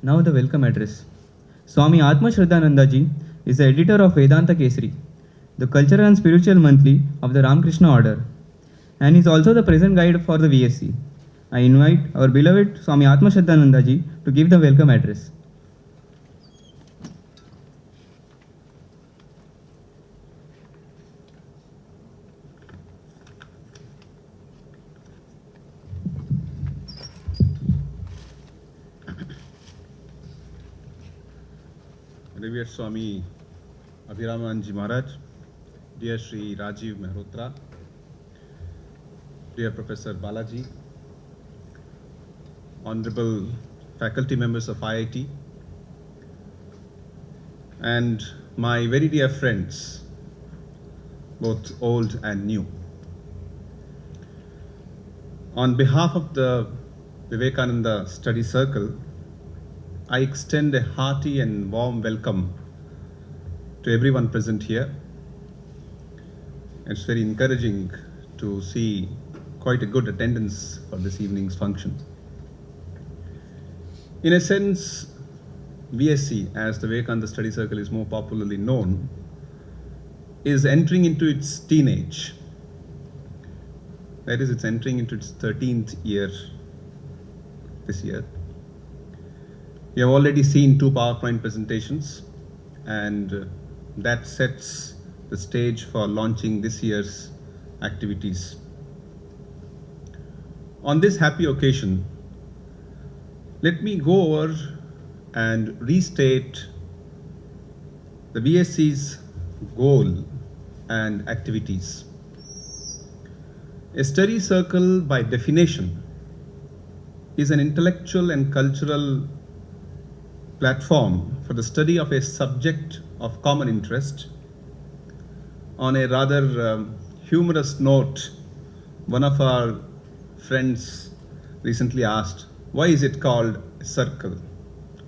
Now the welcome address. Swami Atmashraddhananda ji is the editor of Vedanta Kesari, the cultural and spiritual monthly of the Ramakrishna Order, and is also the present guide for the VSC. I invite our beloved Swami Atmashraddhananda ji to give the welcome address. Revered Swami Abhiramanji Maharaj, dear Sri Rajiv Mehrotra, dear Professor Balaji, honorable faculty members of IIT, and my very dear friends, both old and new. On behalf of the Vivekananda Study Circle, I extend a hearty and warm welcome to everyone present here. It's very encouraging to see quite a good attendance for this evening's function. In a sense, VSC, as the Vivekananda Study Circle is more popularly known, is entering into its teenage. That is, it's entering into its 13th year this year. We have already seen 2 PowerPoint presentations, and that sets the stage for launching this year's activities. On this happy occasion, let me go over and restate the VSC's goal and activities. A study circle, by definition, is an intellectual and cultural platform for the study of a subject of common interest. On a rather humorous note, one of our friends recently asked, why is it called a circle?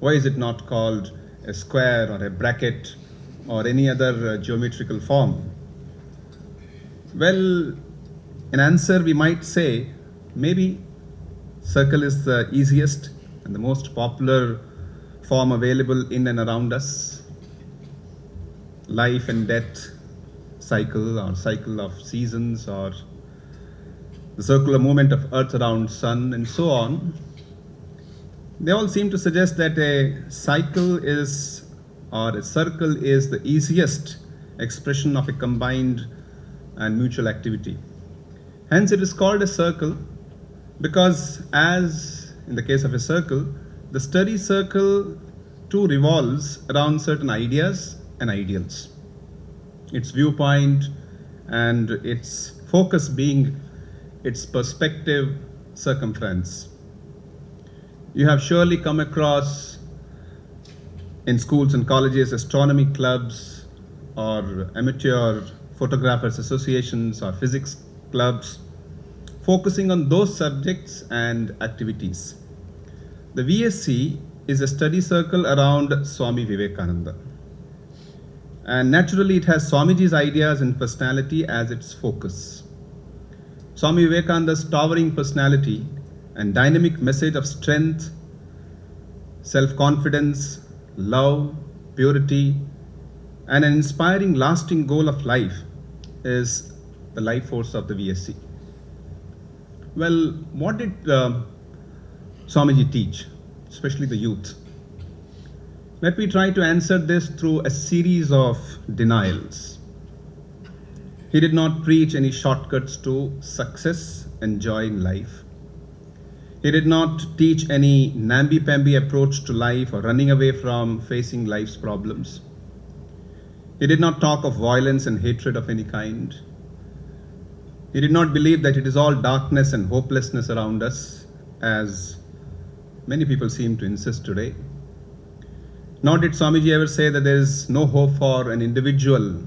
Why is it not called a square or a bracket or any other geometrical form? Well, in answer we might say, maybe circle is the easiest and the most popular form available in and around us. Life and death cycle, or cycle of seasons, or the circular movement of earth around sun, and so on. They all seem to suggest that a cycle is, or a circle is, the easiest expression of a combined and mutual activity. Hence it is called a circle, because as in the case of a circle, the study circle too revolves around certain ideas and ideals. Its viewpoint and its focus being its perspective circumference. You have surely come across in schools and colleges astronomy clubs or amateur photographers associations or physics clubs focusing on those subjects and activities. The VSC is a study circle around Swami Vivekananda. And naturally it has Swamiji's ideas and personality as its focus. Swami Vivekananda's towering personality and dynamic message of strength, self-confidence, love, purity, and an inspiring lasting goal of life is the life force of the VSC. Well, what did Swamiji teach, especially the youth? Let me try to answer this through a series of denials. He did not preach any shortcuts to success and joy in life. He did not teach any namby-pamby approach to life or running away from facing life's problems. He did not talk of violence and hatred of any kind. He did not believe that it is all darkness and hopelessness around us, as many people seem to insist today. Nor did Swamiji ever say that there is no hope for an individual,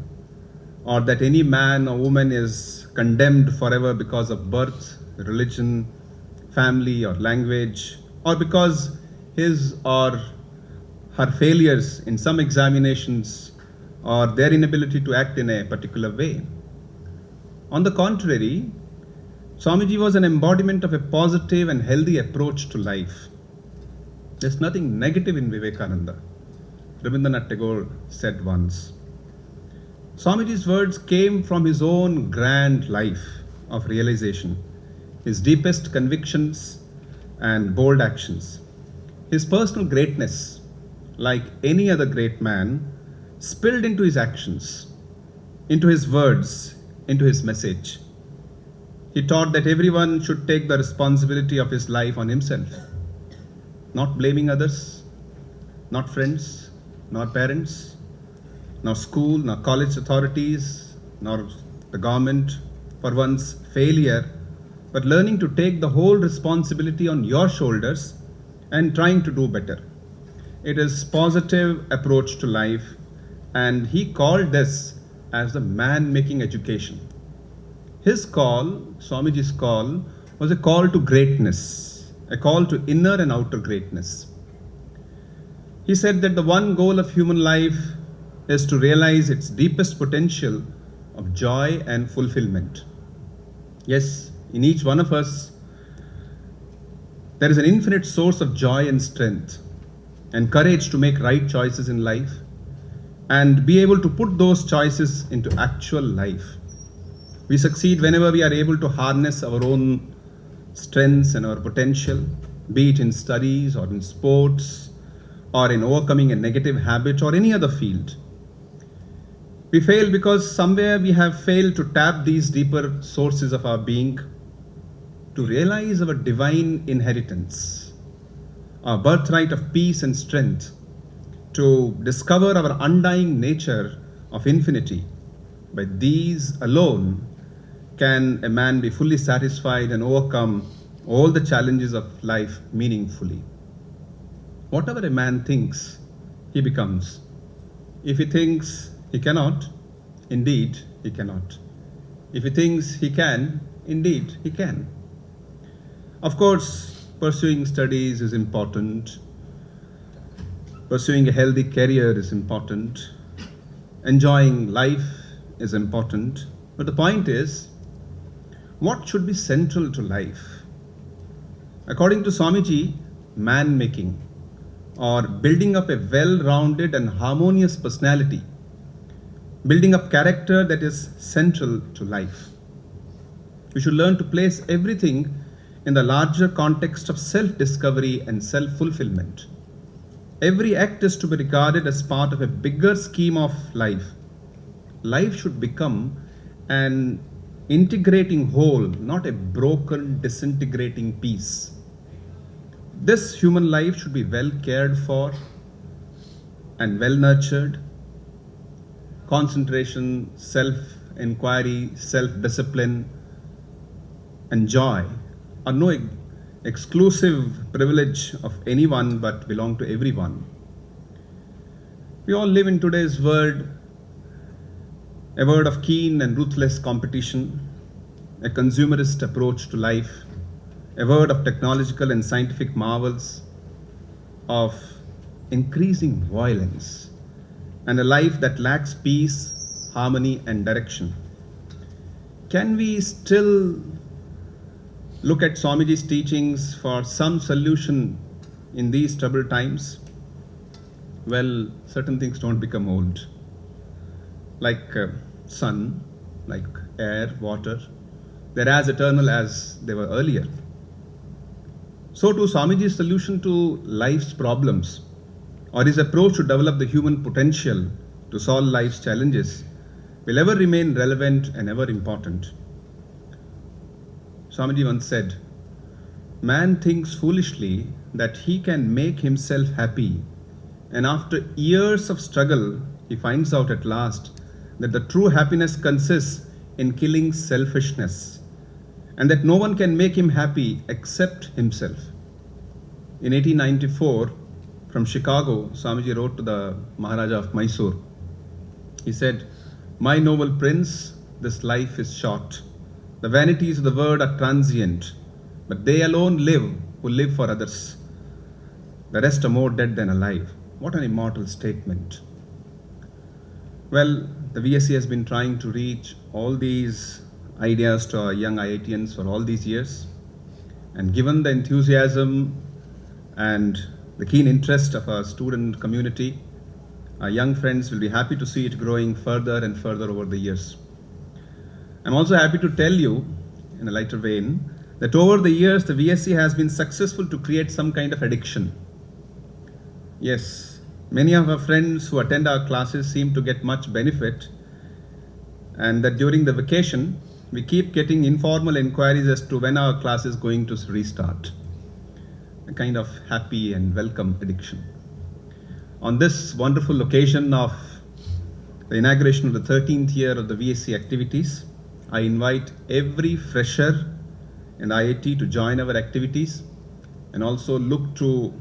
or that any man or woman is condemned forever because of birth, religion, family, or language, or because his or her failures in some examinations or their inability to act in a particular way. On the contrary, Swamiji was an embodiment of a positive and healthy approach to life. There's nothing negative in Vivekananda. Rabindranath Tagore said once. Swamiji's words came from his own grand life of realization, his deepest convictions and bold actions. His personal greatness, like any other great man, spilled into his actions, into his words, into his message. He taught that everyone should take the responsibility of his life on himself, not blaming others, not friends, nor parents, nor school, nor college authorities, nor the government for one's failure, but learning to take the whole responsibility on your shoulders and trying to do better. It is positive approach to life, and he called this as the man-making education. His call, Swamiji's call, was a call to greatness, a call to inner and outer greatness. He said that the one goal of human life is to realize its deepest potential of joy and fulfillment. Yes, in each one of us, there is an infinite source of joy and strength and courage to make right choices in life and be able to put those choices into actual life. We succeed whenever we are able to harness our own strengths and our potential, be it in studies or in sports or in overcoming a negative habit or any other field. We fail because somewhere we have failed to tap these deeper sources of our being, to realize our divine inheritance, our birthright of peace and strength, to discover our undying nature of infinity. By these alone can a man be fully satisfied and overcome all the challenges of life meaningfully. Whatever a man thinks, he becomes. If he thinks he cannot, indeed he cannot. If he thinks he can, indeed he can. Of course, pursuing studies is important. Pursuing a healthy career is important. Enjoying life is important. But the point is, what should be central to life? According to Swamiji, man-making, or building up a well-rounded and harmonious personality, building up character that is central to life. We should learn to place everything in the larger context of self-discovery and self-fulfillment. Every act is to be regarded as part of a bigger scheme of life. Life should become an integrating whole, not a broken, disintegrating piece. This human life should be well cared for and well nurtured. Concentration, self-inquiry, self-discipline, and joy are no exclusive privilege of anyone but belong to everyone. We all live in today's world, a world of keen and ruthless competition, a consumerist approach to life, a world of technological and scientific marvels, of increasing violence, and a life that lacks peace, harmony, and direction. Can we still look at Swamiji's teachings for some solution in these troubled times? Well, certain things don't become old. Like sun, like air, water, they're as eternal as they were earlier. So too, Swamiji's solution to life's problems, or his approach to develop the human potential to solve life's challenges, will ever remain relevant and ever important. Swamiji once said, "Man thinks foolishly that he can make himself happy, and after years of struggle, he finds out at last that the true happiness consists in killing selfishness, and that no one can make him happy except himself." In 1894, from Chicago, Swamiji wrote to the Maharaja of Mysore. He said, "My noble prince, this life is short. The vanities of the world are transient, but they alone live who live for others. The rest are more dead than alive." What an immortal statement. Well, the VSC has been trying to reach all these ideas to our young IITians for all these years. And given the enthusiasm and the keen interest of our student community, our young friends will be happy to see it growing further and further over the years. I'm also happy to tell you, in a lighter vein, that over the years the VSC has been successful to create some kind of addiction. Yes, many of our friends who attend our classes seem to get much benefit, and that during the vacation we keep getting informal inquiries as to when our class is going to restart. A kind of happy and welcome addiction. On this wonderful occasion of the inauguration of the 13th year of the VSC activities, I invite every fresher and IIT to join our activities, and also look to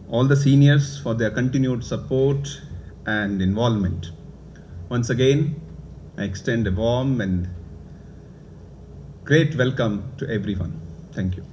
all the seniors for their continued support and involvement. Once again, I extend a warm and great welcome to everyone. Thank you.